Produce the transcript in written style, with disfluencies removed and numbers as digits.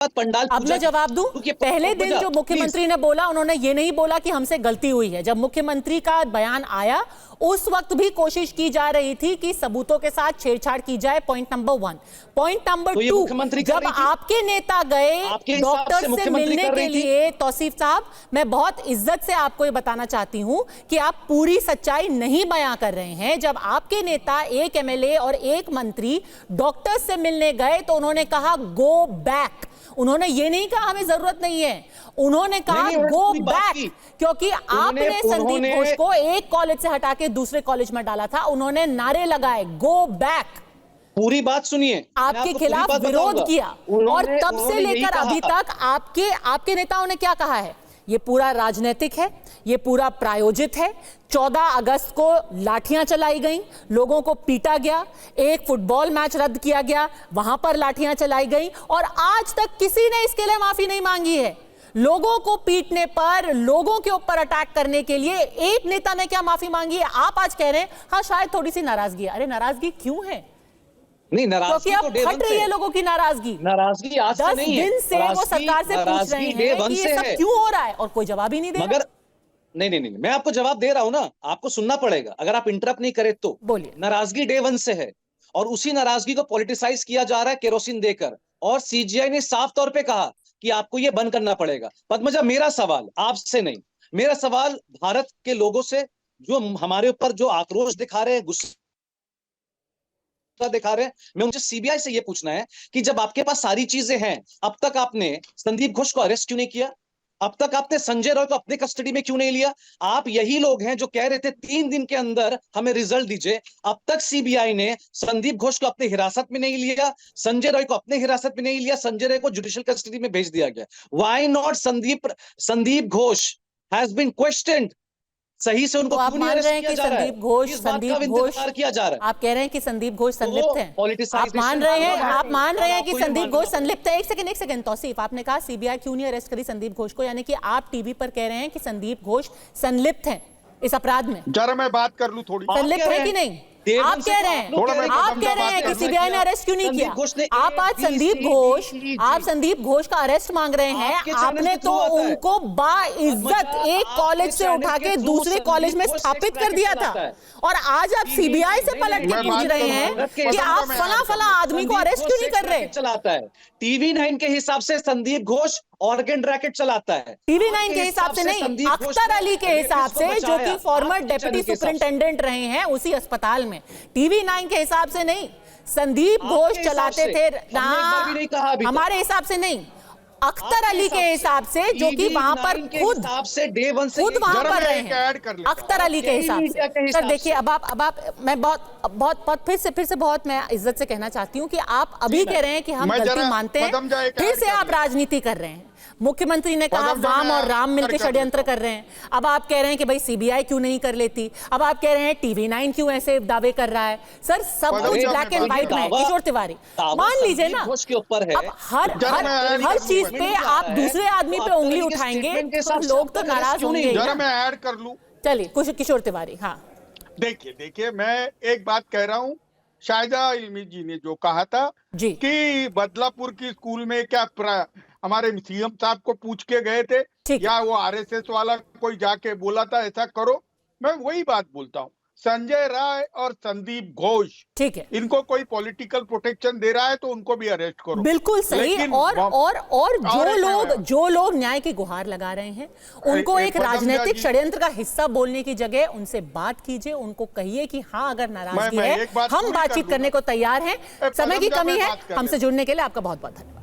पंडाल अब मैं जवाब दूं। पहले दिन जो मुख्यमंत्री ने बोला, उन्होंने ये नहीं बोला कि हमसे गलती हुई है। जब मुख्यमंत्री का बयान आया उस वक्त भी कोशिश की जा रही थी कि सबूतों के साथ छेड़छाड़ की जाए। Point number 1। पॉइंट नंबर 2, जब आपके नेता गए डॉक्टर से मिलने के लिए, तौसीफ साहब मैं बहुत इज्जत से आपको ये बताना चाहती हूं कि आप पूरी सच्चाई नहीं बयां कर रहे हैं। जब आपके नेता, एक एमएलए और एक मंत्री डॉक्टर से मिलने गए तो उन्होंने कहा गो बैक। उन्होंने ये नहीं कहा हमें जरूरत नहीं है, उन्होंने कहा गो बैक, क्योंकि आपने संदीप घोष को एक कॉलेज से हटा के दूसरे कॉलेज में डाला था। उन्होंने नारे लगाए गो बैक। पूरी बात सुनिए, आपके खिलाफ विरोध किया और तब से लेकर अभी तक आपके नेताओं ने क्या कहा है? ये पूरा राजनीतिक है, ये पूरा प्रायोजित है। 14 अगस्त को लाठियां चलाई गईं, लोगों को पीटा गया, एक फुटबॉल मैच रद्द किया गया, वहां पर लाठियां चलाई गईं और आज तक किसी ने इसके लिए माफी नहीं मांगी है। लोगों को पीटने पर, लोगों के ऊपर अटैक करने के लिए एक नेता ने क्या माफी मांगी है? आप आज कह रहे हैं हाँ शायद थोड़ी सी नाराजगी है। अरे नाराजगी क्यों है? नहीं, नाराजगी तो फट रही है लोगों की नाराजगी आज से नहीं है। 10 दिन से वो सरकार से पूछ रहे हैं कि ये सब क्यों हो रहा है और कोई जवाब ही नहीं दे रहा। मगर नहीं, मैं आपको जवाब दे रहा हूं ना, आपको सुनना पड़ेगा। अगर आप इंटरप्ट नहीं करे तो बोलिए। नाराजगी डे 1 से है और उसी नाराजगी को पॉलिटिसाइज किया जा रहा है केरोसिन देकर, और सीजीआई ने साफ तौर पे कहा कि आपको ये बंद करना पड़ेगा। पद्मजा, मेरा सवाल आपसे नहीं, मेरा सवाल भारत के लोगों से जो हमारे ऊपर जो आक्रोश दिखा रहे हैं, गुस्सा दिखा रहे हैं, मैं उनसे सीबीआई से यह पूछना है कि जब आपके पास सारी चीजें हैं, अब तक आपने संदीप घोष को अरेस्ट क्यों नहीं किया? अब तक आपने संजय रॉय को अपने कस्टडी में क्यों नहीं लिया? आप यही लोग हैं जो कह रहे थे 3 दिन के अंदर हमें रिजल्ट दीजिए। अब तक सीबीआई ने संदीप घोष को अपने हिरासत में नहीं लिया, संजय रॉय को अपने हिरासत में नहीं लिया, संजय रॉय को जुडिशियल कस्टडी में भेज दिया गया। Why not Sandeep Ghosh has been questioned? सही से उनको आप मान रहे हैं कि संदीप घोष किया जा रहा है? आप कह रहे हैं कि संदीप घोष संलिप्त हैं? आप मान रहे हैं कि संदीप घोष संलिप्त है? एक सेकंड तौसीफ, आपने कहा सीबीआई क्यों नहीं अरेस्ट करी संदीप घोष को, यानी कि आप टीवी पर कह रहे हैं कि संदीप घोष संलिप्त हैं इस अपराध में? जरा मैं बात कर लूं थोड़ी। संलिप्त है कि नहीं? आप कह रहे हैं कि सीबीआई ने अरेस्ट क्यों नहीं किया? आप आज संदीप घोष का अरेस्ट मांग रहे हैं। आपने तो उनको बाइज्जत एक कॉलेज से उठा के दूसरे कॉलेज में स्थापित कर दिया था और आज आप सीबीआई से पलट के पूछ रहे हैं कि आप फला आदमी को अरेस्ट क्यों नहीं कर रहे? चलाता है टीवी 9 के हिसाब से संदीप घोष ऑर्गन रैकेट चलाता है। टीवी 9 के हिसाब से नहीं, अख्तर अली के हिसाब से, जो कि फॉर्मर डेप्यूटी सुपरिंटेंडेंट रहे हैं उसी अस्पताल में। टीवी 9 के हिसाब से नहीं, संदीप घोष चलाते थे। हमारे हिसाब से नहीं, अख्तर अली के हिसाब से, जो कि वहां पर खुद वहां पर रहे हैं। अख्तर अली के हिसाब से। सर देखिए, अब आप मैं बहुत फिर से बहुत मैं इज्जत से कहना चाहती हूँ कि आप अभी कह रहे हैं कि हम गलती मानते हैं, फिर से आप राजनीति कर रहे हैं। मुख्यमंत्री ने कहा वाम और राम मिलकर षड्यंत्र कर रहे हैं। अब आप कह रहे हैं कि भाई सीबीआई क्यों नहीं कर लेती? अब आप कह रहे हैं टीवी 9 क्यों ऐसे दावे कर रहा है? सर सब कुछ ब्लैक एंड व्हाइट में। किशोर तिवारी, मान लीजिए ना, अब हर चीज पे आप दूसरे आदमी पे उंगली उठाएंगे तो लोग तो नाराज होंगे। जरा मैं ऐड कर लूं। चलिए किशोर तिवारी। हाँ देखिए मैं एक बात कह रहा हूँ। शाहिदा इल्मी जी ने जो कहा था कि बदलापुर की स्कूल में क्या हमारे सीएम साहब को पूछ के गए थे या वो आरएसएस वाला कोई जाके बोला था ऐसा करो? मैं वही बात बोलता हूँ। संजय राय और संदीप घोष, ठीक है, इनको कोई पॉलिटिकल प्रोटेक्शन दे रहा है तो उनको भी अरेस्ट करो। बिल्कुल सही। और जो लोग न्याय की गुहार लगा रहे हैं उनको एक राजनीतिक षड्यंत्र का हिस्सा बोलने की जगह उनसे बात कीजिए, उनको कहिए कि हाँ अगर नाराजगी है हम बातचीत करने को तैयार हैं। समय की कमी है। हमसे जुड़ने के लिए आपका बहुत बहुत धन्यवाद।